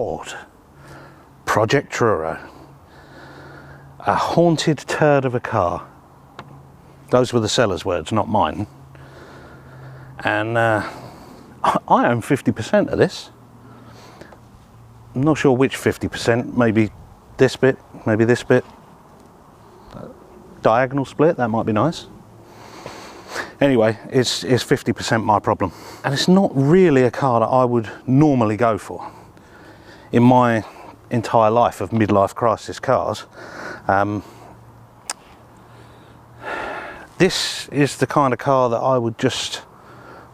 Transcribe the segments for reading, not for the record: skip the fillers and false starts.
behold, Project Truro, a haunted turd of a car. Those were the seller's words, not mine. And I own 50% of this. I'm not sure which 50%, maybe this bit, maybe this bit. Diagonal split, that might be nice. Anyway, it's 50% my problem. And it's not really a car that I would normally go for. In my entire life of midlife crisis cars, this is the kind of car that I would just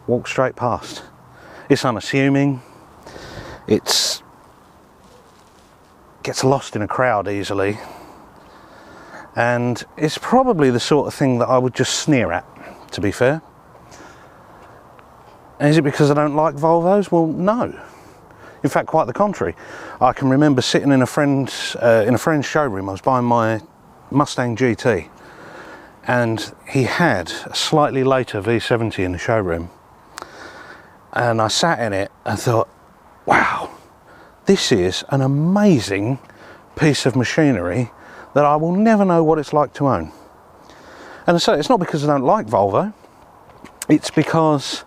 walk straight past. It's unassuming, it gets lost in a crowd easily, and it's probably the sort of thing that I would just sneer at, to be fair. And is it because I don't like Volvos? Well, no. In fact, quite the contrary. I can remember sitting in a friend's showroom. I was buying my Mustang GT, and he had a slightly later V70 in the showroom. And I sat in it and thought, wow, this is an amazing piece of machinery that I will never know what it's like to own. And so it's not because I don't like Volvo, it's because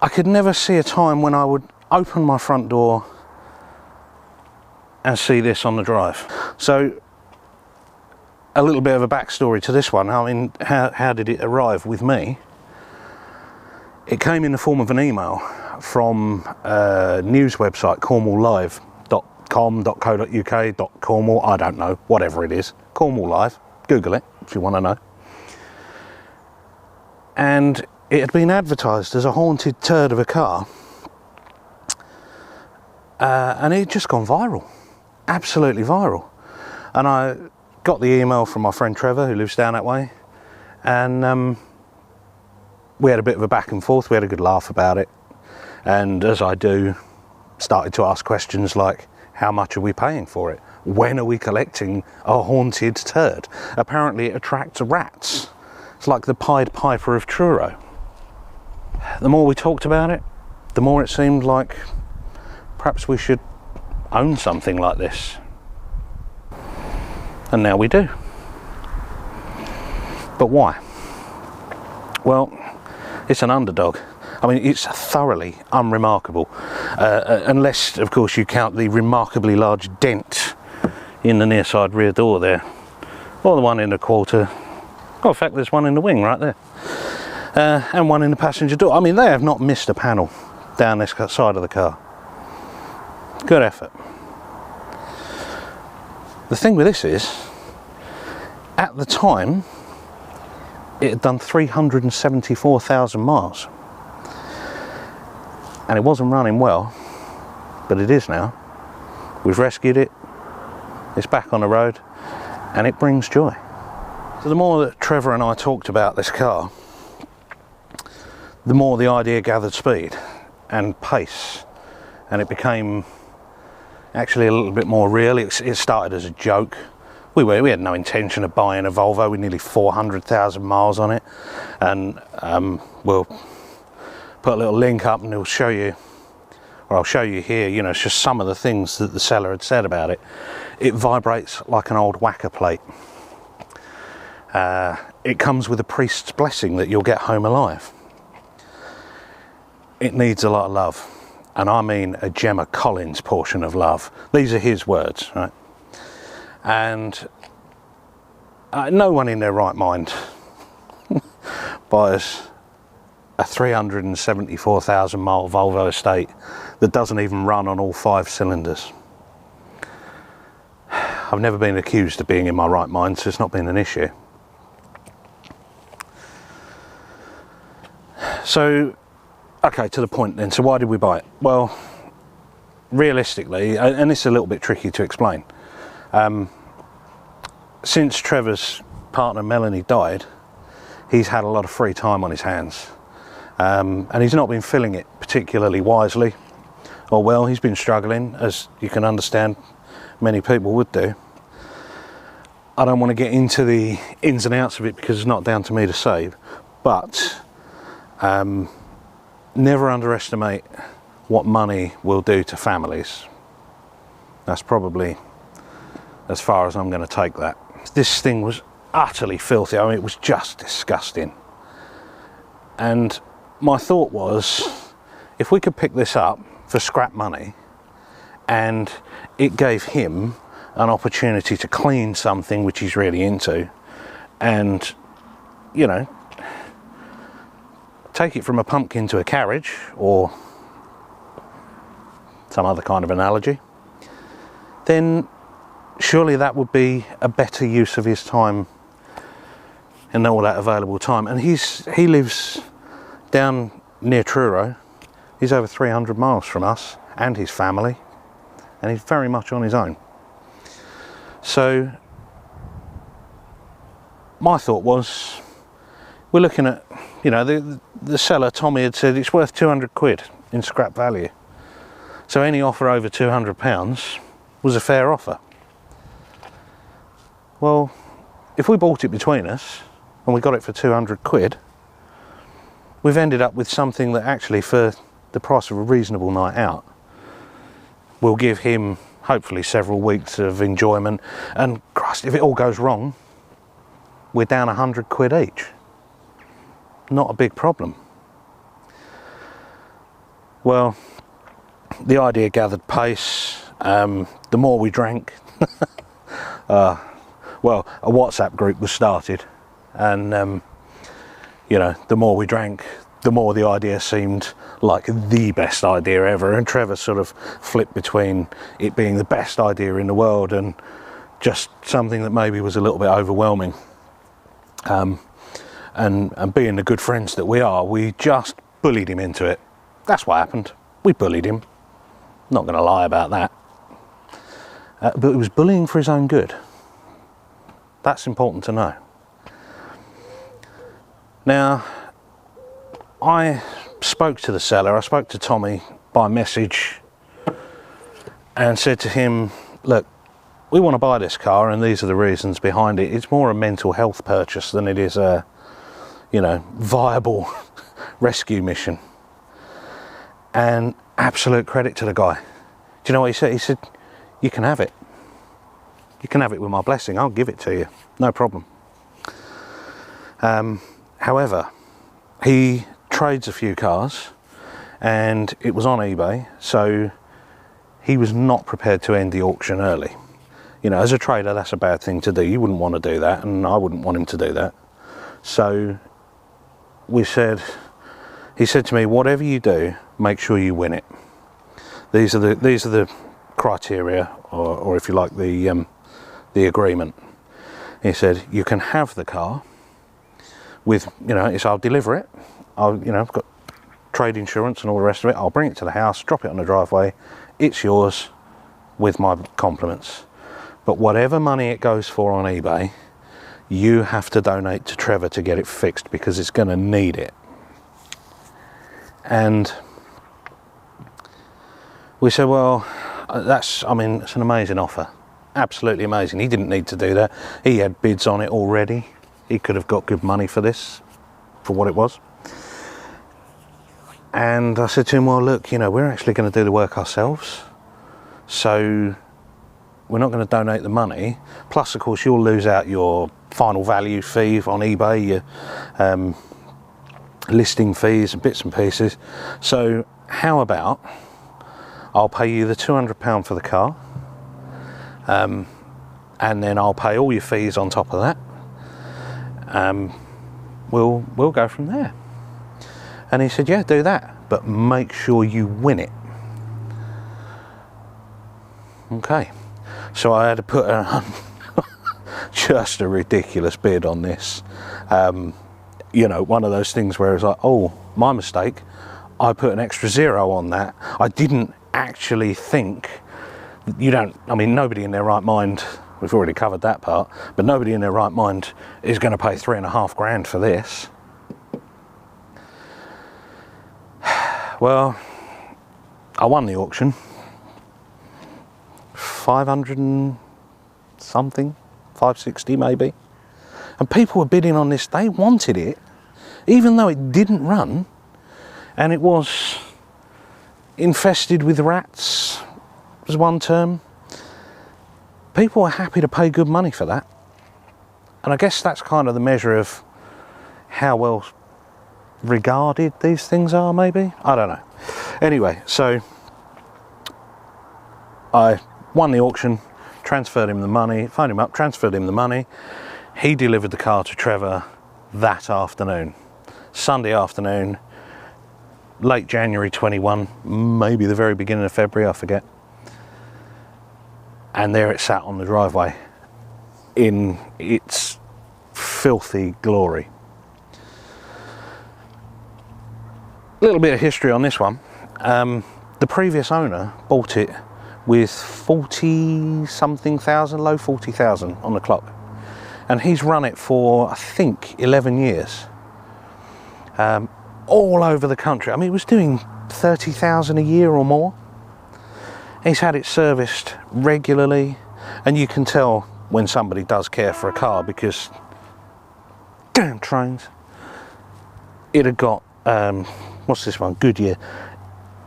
I could never see a time when I would open my front door and see this on the drive. So a little bit of a backstory to this one. I mean, how did it arrive with me? It came in the form of an email from a news website, cornwalllive.com.co.uk, Cornwall, I don't know, whatever it is. Cornwall Live, Google it if you want to know. And it had been advertised as a haunted turd of a car, and it had just gone viral, absolutely viral. And I got the email from my friend Trevor, who lives down that way, and we had a bit of a back and forth. We had a good laugh about it, and as I do, started to ask questions like, how much are we paying for it? When are we collecting a haunted turd? Apparently it attracts rats. It's like the Pied Piper of Truro. The more we talked about it, the more it seemed like perhaps we should own something like this. And now we do. But why? Well, it's an underdog. I mean, it's thoroughly unremarkable, unless, of course, you count the remarkably large dent in the near side rear door there, or the one in the quarter. Oh, in fact, there's one in the wing right there, and one in the passenger door. I mean, they have not missed a panel down this side of the car. Good effort. The thing with this is, at the time, it had done 374,000 miles. And it wasn't running well, but it is now. We've rescued it, it's back on the road, and it brings joy. So the more that Trevor and I talked about this car, the more the idea gathered speed and pace, and it became actually a little bit more real. It started as a joke. We had no intention of buying a Volvo with nearly 400,000 miles on it, and we'll put a little link up and it'll show you, or I'll show you here, you know, it's just some of the things that the seller had said about it. It vibrates like an old whacker plate. It comes with a priest's blessing that you'll get home alive. It needs a lot of love, and I mean a Gemma Collins portion of love. These are his words, right? And no one in their right mind buys a 374,000 mile Volvo estate that doesn't even run on all 5 cylinders. I've never been accused of being in my right mind, so it's not been an issue. So, okay, to the point then. So why did we buy it? Well, realistically, and this is a little bit tricky to explain, since Trevor's partner Melanie died, he's had a lot of free time on his hands, and he's not been filling it particularly wisely or well. He's been struggling, as you can understand many people would do. I don't want to get into the ins and outs of it because it's not down to me to say, but never underestimate what money will do to families. That's probably as far as I'm going to take that. This thing was utterly filthy. I mean, it was just disgusting. And my thought was, if we could pick this up for scrap money and it gave him an opportunity to clean something which he's really into, and, you know, take it from a pumpkin to a carriage, or some other kind of analogy, then surely that would be a better use of his time and all that available time. And he lives down near Truro. He's over 300 miles from us and his family, and he's very much on his own. So my thought was, we're looking at, you know, the seller, Tommy, had said it's worth 200 quid in scrap value. So any offer over £200 was a fair offer. Well, if we bought it between us and we got it for 200 quid, we've ended up with something that actually, for the price of a reasonable night out, will give him hopefully several weeks of enjoyment. And Christ, if it all goes wrong, we're down 100 quid each. Not a big problem. Well, the idea gathered pace. The more we drank, well, a WhatsApp group was started, and you know, the more we drank, the more the idea seemed like the best idea ever. And Trevor sort of flipped between it being the best idea in the world and just something that maybe was a little bit overwhelming. And being the good friends that we are, we just bullied him into it. That's what happened. We bullied him. Not going to lie about that. But it was bullying for his own good. That's important to know. Now, I spoke to the seller. I spoke to Tommy by message and said to him, look, we want to buy this car and these are the reasons behind it. It's more a mental health purchase than it is a, you know, viable rescue mission. And absolute credit to the guy. Do you know what he said? He said, you can have it. You can have it with my blessing. I'll give it to you. No problem. However, he trades a few cars and it was on eBay, so he was not prepared to end the auction early. You know, as a trader, that's a bad thing to do. You wouldn't want to do that, and I wouldn't want him to do that. So he said to me, whatever you do, make sure you win it. These are the criteria, or if you like, the agreement. He said, you can have the car with, you know, I'll deliver it. I've got trade insurance and all the rest of it. I'll bring it to the house, drop it on the driveway. It's yours with my compliments. But whatever money it goes for on eBay, you have to donate to Trevor to get it fixed, because it's going to need it. And we said, well, it's an amazing offer. Absolutely amazing. He didn't need to do that. He had bids on it already. He could have got good money for this, for what it was. And I said to him, well, look, you know, we're actually going to do the work ourselves. So we're not going to donate the money. Plus, of course, you'll lose out your final value fee on eBay, your listing fees and bits and pieces. So how about I'll pay you the £200 for the car, and then I'll pay all your fees on top of that. We'll go from there. And he said, yeah, do that, but make sure you win it. Okay, so I had to put just a ridiculous bid on this. You know, one of those things where it's like, oh, my mistake, I put an extra zero on that. I didn't actually think, nobody in their right mind, we've already covered that part, but nobody in their right mind is going to pay £3.5 grand for this. Well, I won the auction. 500 and something, 560 maybe. And people were bidding on this. They wanted it, even though it didn't run, and it was infested with rats, was one term. people are happy to pay good money for that. And I guess that's kind of the measure of how well regarded these things are, maybe? I don't know. Anyway, so I won the auction, transferred him the money, phoned him up, transferred him the money. He delivered the car to Trevor that afternoon. Sunday afternoon, late January 21, maybe the very beginning of February, I forget. And there it sat on the driveway in its filthy glory. A little bit of history on this one. The previous owner bought it with 40 something thousand, low 40,000 on the clock. And he's run it for, I think, 11 years. All over the country. I mean, it was doing 30,000 a year or more. He's had it serviced regularly, and you can tell when somebody does care for a car because, damn trains. It had got, what's this one, Goodyear.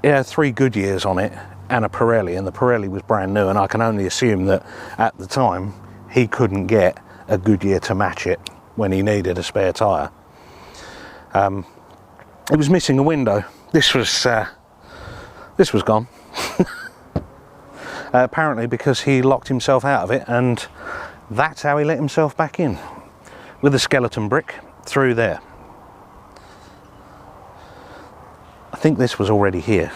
It had 3 Goodyears on it and a Pirelli, and the Pirelli was brand new, and I can only assume that at the time he couldn't get a Goodyear to match it when he needed a spare tyre. It was missing a window. This was gone. Apparently because he locked himself out of it, and that's how he let himself back in, with a skeleton brick through there. I think this was already here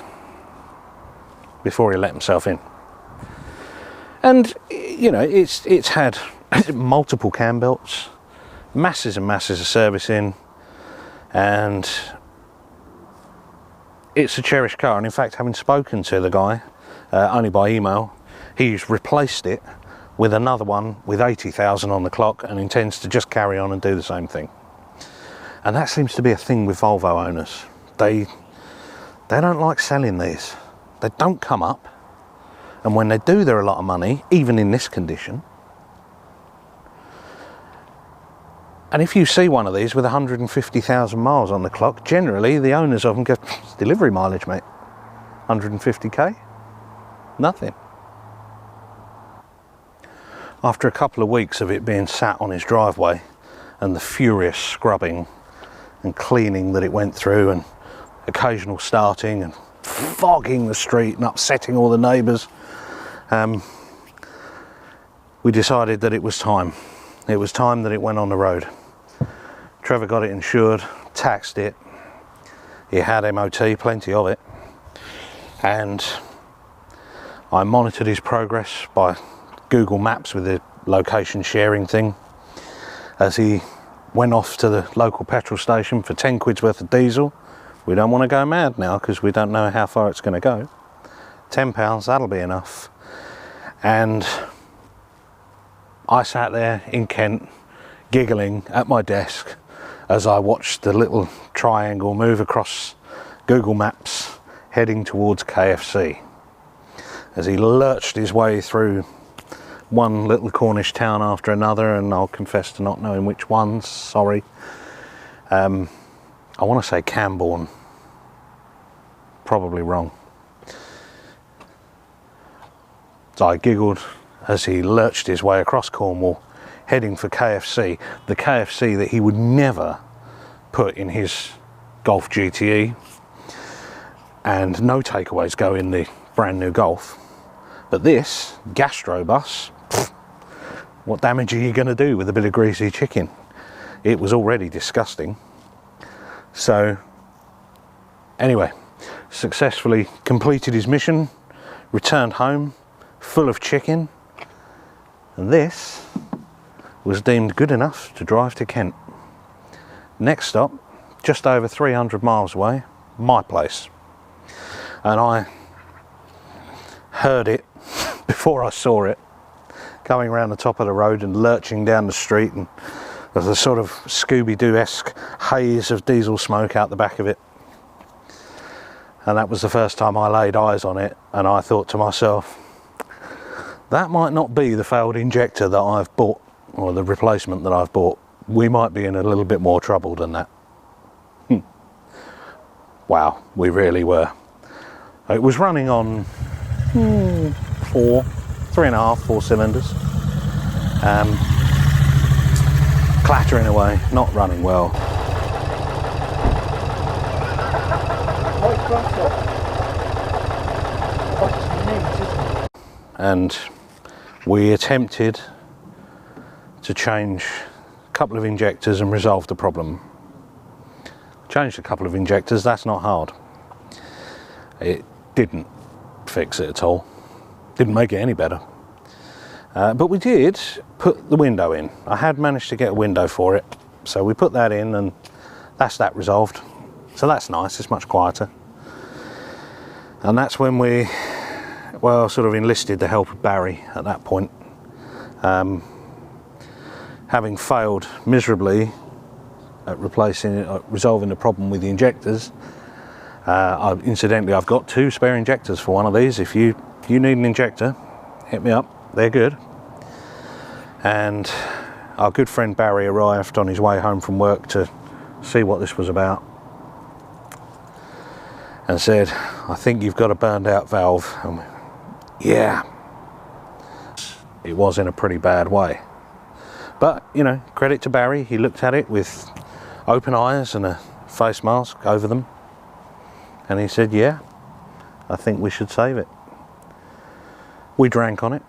before he let himself in. And you know, it's had multiple cam belts, masses and masses of servicing, and it's a cherished car. And in fact, having spoken to the guy only by email, he's replaced it with another one with 80,000 on the clock and intends to just carry on and do the same thing. And that seems to be a thing with Volvo owners. They don't like selling these. They don't come up, and when they do, they're a lot of money, even in this condition. And if you see one of these with 150,000 miles on the clock, generally the owners of them go, delivery mileage, mate, 150k, nothing. After a couple of weeks of it being sat on his driveway and the furious scrubbing and cleaning that it went through, and occasional starting and fogging the street and upsetting all the neighbours, we decided that it was time. It was time that it went on the road. Trevor got it insured, taxed it. He had MOT, plenty of it. And I monitored his progress by Google Maps with the location sharing thing as he went off to the local petrol station for 10 quid's worth of diesel. We don't want to go mad now because we don't know how far it's going to go. £10, that'll be enough. And I sat there in Kent giggling at my desk as I watched the little triangle move across Google Maps heading towards KFC. As he lurched his way through one little Cornish town after another, and I'll confess to not knowing which ones, sorry. I want to say Camborne, probably wrong. So I giggled as he lurched his way across Cornwall, heading for KFC, the KFC that he would never put in his Golf GTE, and no takeaways go in the brand new Golf. But this gastro bus, what damage are you going to do with a bit of greasy chicken? It was already disgusting. So anyway, successfully completed his mission, returned home full of chicken, and this was deemed good enough to drive to Kent. Next stop, just over 300 miles away, my place. And I heard it before I saw it, coming around the top of the road and lurching down the street, and there's a sort of Scooby-Doo-esque haze of diesel smoke out the back of it. And that was the first time I laid eyes on it, and I thought to myself, that might not be the failed injector that I've bought, or the replacement that I've bought. We might be in a little bit more trouble than that. Wow, we really were. It was running on 4, 3.5, 4 cylinders. Clattering away, not running well. And we attempted to change a couple of injectors and resolve the problem. Changed a couple of injectors, that's not hard. It didn't fix it at all. Didn't make it any better. But we did put the window in. I had managed to get a window for it. So we put that in and that's that resolved. So that's nice, it's much quieter. And that's when we, well, sort of enlisted the help of Barry at that point. Having failed miserably at resolving the problem with the injectors, incidentally, I've got 2 spare injectors for one of these. If you need an injector, hit me up, they're good. And our good friend Barry arrived on his way home from work to see what this was about and said, I think you've got a burned out valve. And yeah, it was in a pretty bad way. But, you know, credit to Barry, he looked at it with open eyes and a face mask over them. And he said, yeah, I think we should save it. We drank on it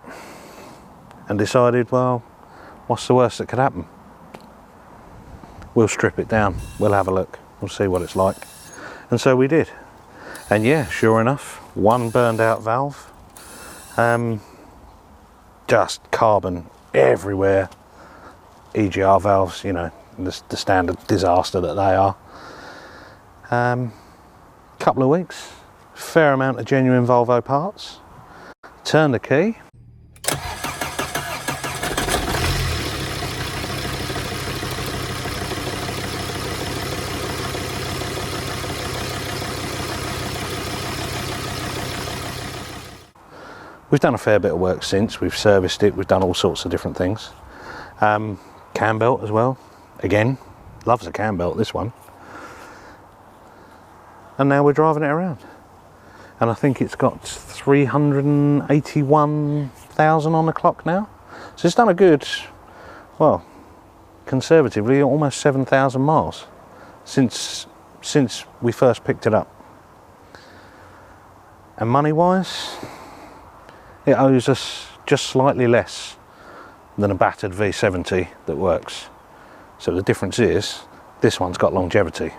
and decided, well, what's the worst that could happen? We'll strip it down, we'll have a look, we'll see what it's like. And so we did. And yeah, sure enough, one burned out valve. Just carbon everywhere. EGR valves, you know, the standard disaster that they are. Couple of weeks, fair amount of genuine Volvo parts. Turn the key. We've done a fair bit of work since. We've serviced it, we've done all sorts of different things. Cam belt as well. Again, loves a cam belt, this one. And now we're driving it around. And I think it's got 381,000 on the clock now. So it's done a good, well, conservatively, almost 7,000 miles since we first picked it up. And money-wise, it owes us just slightly less than a battered V70 that works. So the difference is, this one's got longevity.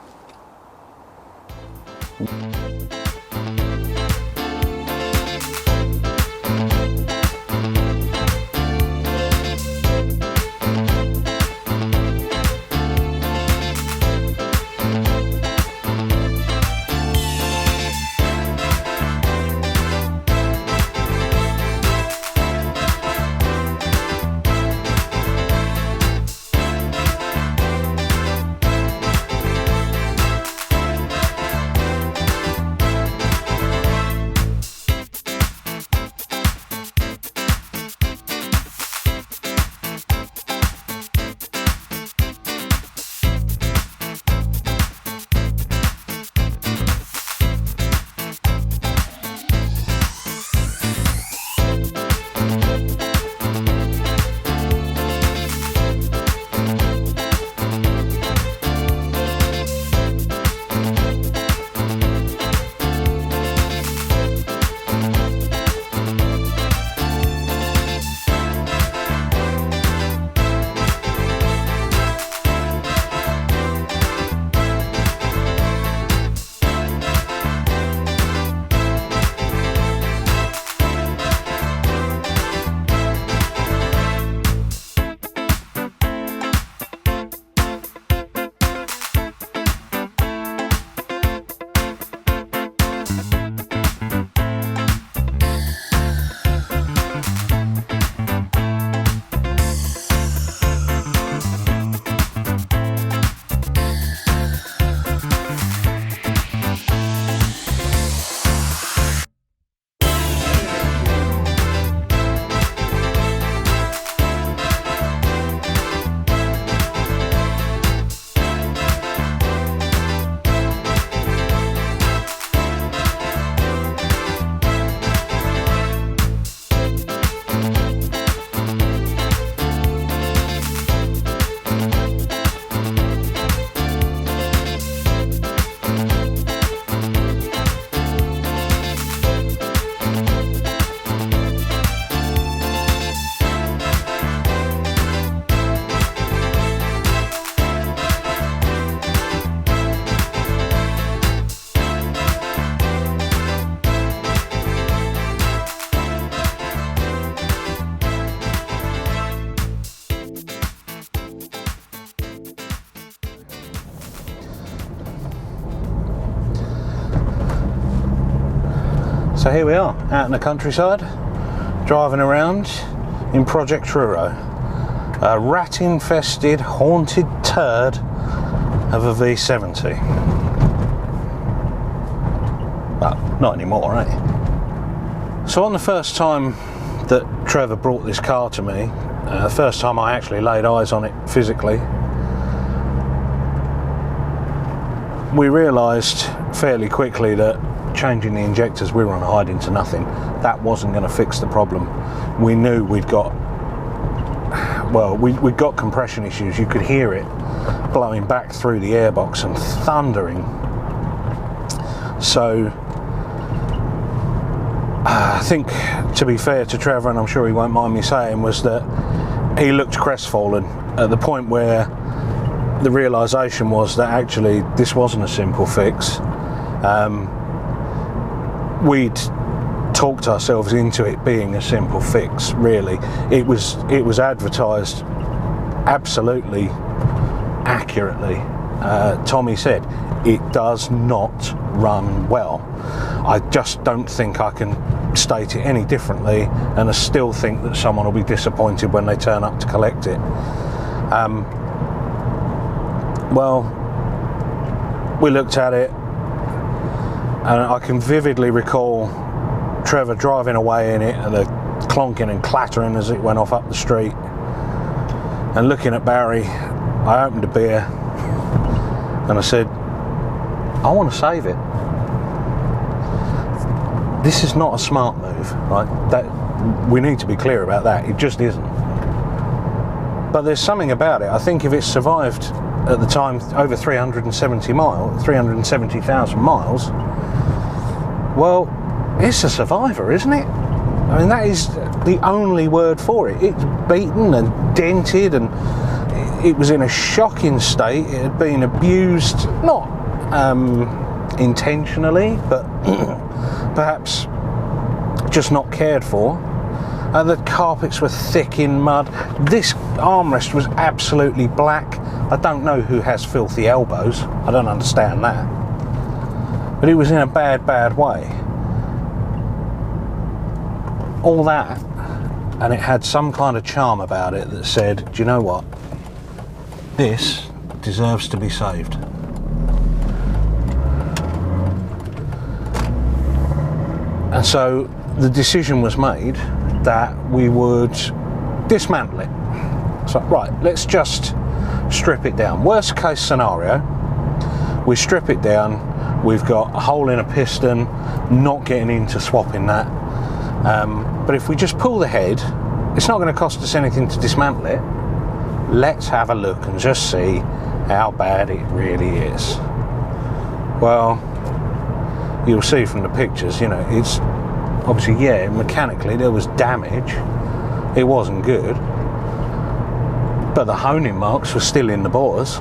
So here we are, out in the countryside, driving around in Project Truro, a rat-infested, haunted turd of a V70. Well, not anymore, eh? So on the first time that Trevor brought this car to me, the first time I actually laid eyes on it physically, we realised fairly quickly that changing the injectors, we were on a hiding to nothing. That wasn't going to fix the problem. We knew we'd got, well, we'd got compression issues. You could hear it blowing back through the airbox and thundering. So I think, to be fair to Trevor, and I'm sure he won't mind me saying, was that he looked crestfallen at the point where the realisation was that actually this wasn't a simple fix. We'd talked ourselves into it being a simple fix, really. It was advertised absolutely accurately. Tommy said, it does not run well. I just don't think I can state it any differently, and I still think that someone will be disappointed when they turn up to collect it. Well, we looked at it, and I can vividly recall Trevor driving away in it and the clonking and clattering as it went off up the street, and looking at Barry. I opened a beer and I said, I want to save it. This is not a smart move, right? That, we need to be clear about that. It just isn't. But there's something about it. I think if it survived at the time over 370,000 miles, well, it's a survivor, isn't it? I mean, that is the only word for it. It's beaten and dented, and it was in a shocking state. It had been abused, not intentionally, but perhaps just not cared for. The carpets were thick in mud. This armrest was absolutely black. I don't know who has filthy elbows. I don't understand that. But it was in a bad, bad way. All that, and it had some kind of charm about it that said, do you know what? This deserves to be saved. And so the decision was made that we would dismantle it. So, right, let's just strip it down. Worst case scenario, we strip it down, we've got a hole in a piston, not getting into swapping that. But if we just pull the head, it's not going to cost us anything to dismantle it. Let's have a look and just see how bad it really is. Well, you'll see from the pictures, you know, it's obviously, yeah, mechanically there was damage. It wasn't good, but the honing marks were still in the bores.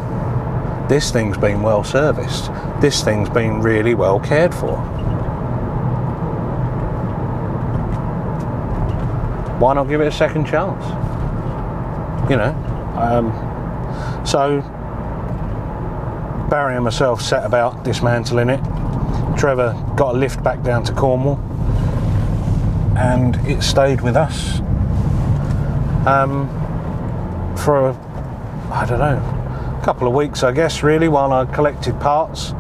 This thing's been well serviced. This thing's been really well cared for. Why not give it a second chance? You know, so Barry and myself set about dismantling it. Trevor got a lift back down to Cornwall, and it stayed with us for, I don't know, a couple of weeks, I guess, really, while I collected parts.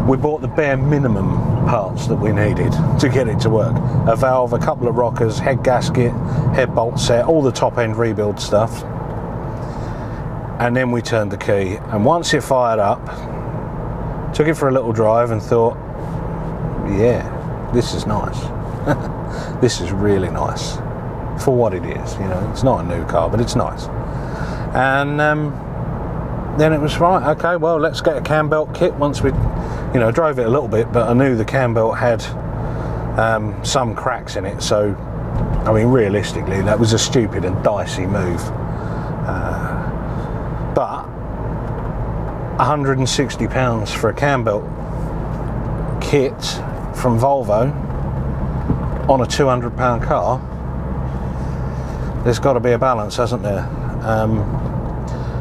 We bought the bare minimum parts that we needed to get it to work. A valve, a couple of rockers, head gasket, head bolt set, all the top end rebuild stuff. And then we turned the key, and once it fired up, took it for a little drive and thought, yeah, this is nice. This is really nice for what it is. You know, it's not a new car, but it's nice. And then it was right. Okay, well, let's get a cam belt kit. Once we, you know, drove it a little bit, but I knew the cam belt had some cracks in it. So, I mean, realistically, that was a stupid and dicey move. But £160 for a cam belt kit from Volvo on a £200 car, there's got to be a balance, hasn't there?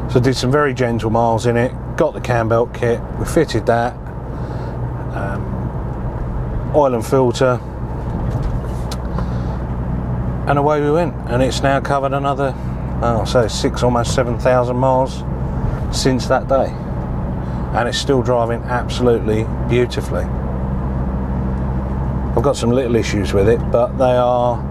So I did some very gentle miles in it, got the cam belt kit, we fitted that, oil and filter, And away we went, and it's now covered another, I'll say 6, almost 7,000 miles since that day, and it's still driving absolutely beautifully. I've got some little issues with it, but they are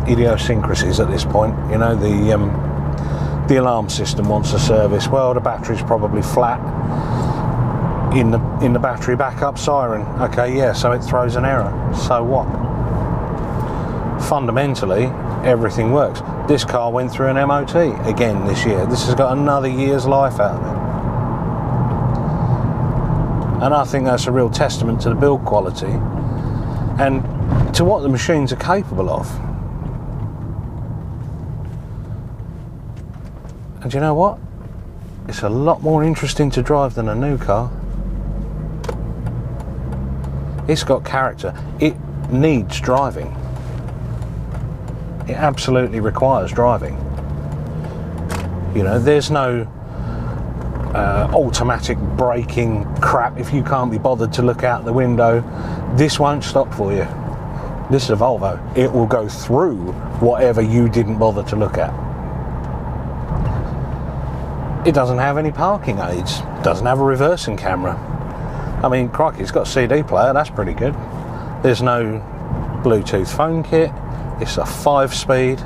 idiosyncrasies at this point. You know, the alarm system wants a service. Well, the battery's probably flat in the battery backup siren. Okay, yeah, so it throws an error. So what? Fundamentally, everything works. This car went through an MOT again this year. This has got another year's life out of it. And I think that's a real testament to the build quality and to what the machines are capable of. And you know what? It's a lot more interesting to drive than a new car. It's got character. It needs driving. It absolutely requires driving. You know, there's no automatic braking crap. If you can't be bothered to look out the window, this won't stop for you. This is a Volvo. It will go through whatever you didn't bother to look at. It doesn't have any parking aids. Doesn't have a reversing camera. I mean, crikey, it's got a CD player. That's pretty good. There's no Bluetooth phone kit. It's a 5-speed,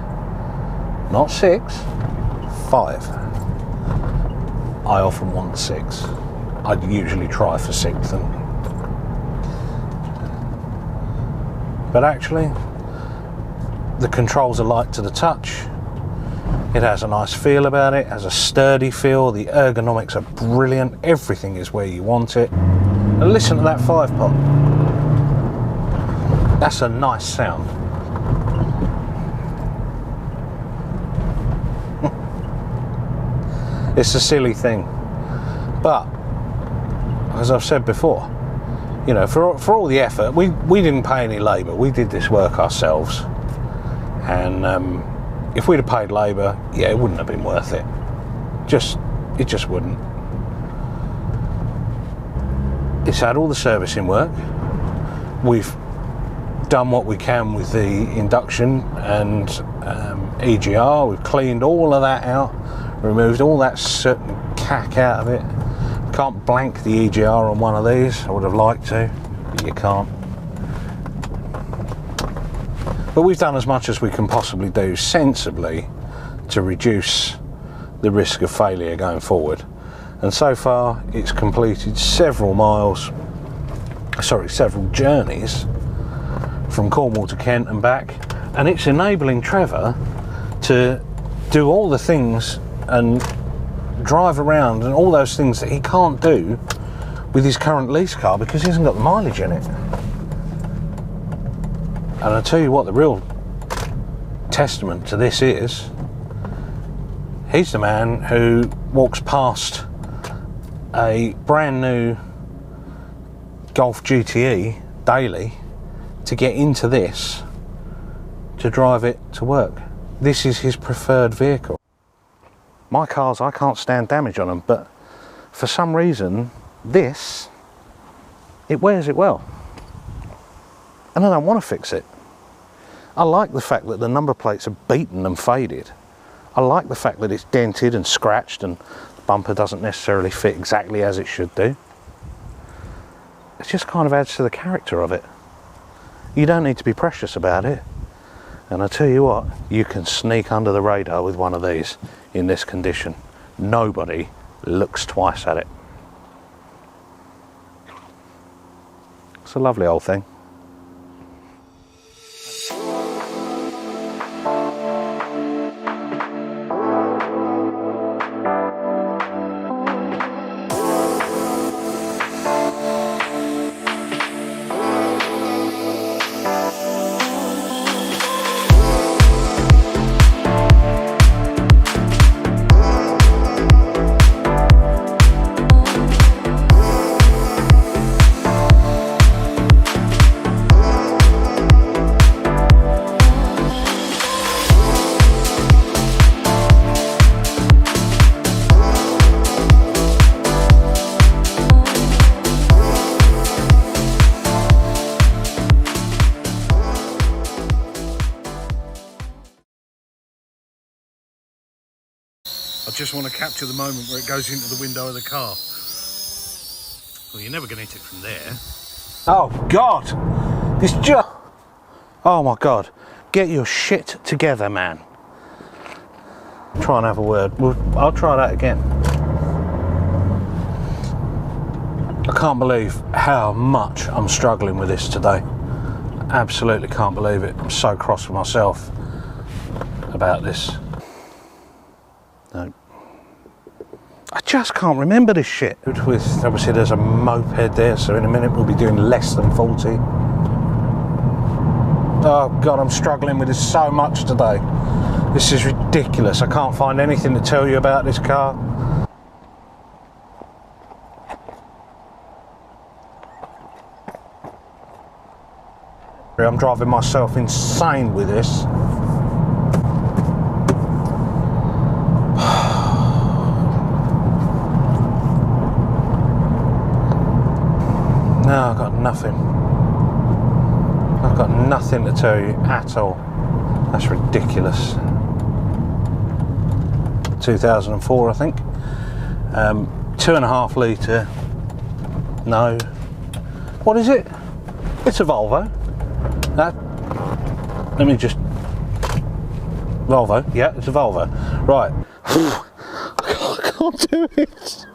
not 6, 5. I often want 6. I'd usually try for 6. But actually, the controls are light to the touch. It has a nice feel about it, has a sturdy feel. The ergonomics are brilliant. Everything is where you want it. And listen to that 5-pot. That's a nice sound. It's a silly thing, but as I've said before, you know, for all the effort, we didn't pay any labour. We did this work ourselves, and if we'd have paid labour, yeah, it wouldn't have been worth it. It just wouldn't. It's had all the servicing work. We've done what we can with the induction and EGR. We've cleaned all of that out. Removed all that soot and cack out of it. Can't blank the EGR on one of these. I would have liked to, but you can't. But we've done as much as we can possibly do sensibly to reduce the risk of failure going forward. And so far, it's completed several journeys from Cornwall to Kent and back, and it's enabling Trevor to do all the things and drive around and all those things that he can't do with his current lease car because he hasn't got the mileage in it. And I'll tell you what, the real testament to this is, he's the man who walks past a brand new Golf GTE daily to get into this, to drive it to work. This is his preferred vehicle. My cars, I can't stand damage on them, but for some reason, this, it wears it well. And I don't want to fix it. I like the fact that the number plates are beaten and faded. I like the fact that it's dented and scratched and the bumper doesn't necessarily fit exactly as it should do. It just kind of adds to the character of it. You don't need to be precious about it. And I tell you what, you can sneak under the radar with one of these in this condition. Nobody looks twice at it. It's a lovely old thing. just want to capture the moment where it goes into the window of the car. Well, you're never going to hit it from there. Oh, God! It's just... Oh, my God. Get your shit together, man. Try and have a word. I'll try that again. I can't believe how much I'm struggling with this today. Absolutely can't believe it. I'm so cross with myself about this. No. I just can't remember this shit. Obviously there's a moped there, so in a minute we'll be doing less than 40. Oh God, I'm struggling with this so much today. This is ridiculous. I can't find anything to tell you about this car. I'm driving myself insane with this. No, I've got nothing. I've got nothing to tell you at all. That's ridiculous. 2004, I think. 2.5 litre. No. What is it? It's a Volvo. Let me just... Volvo. Yeah, it's a Volvo. Right. I can't do it.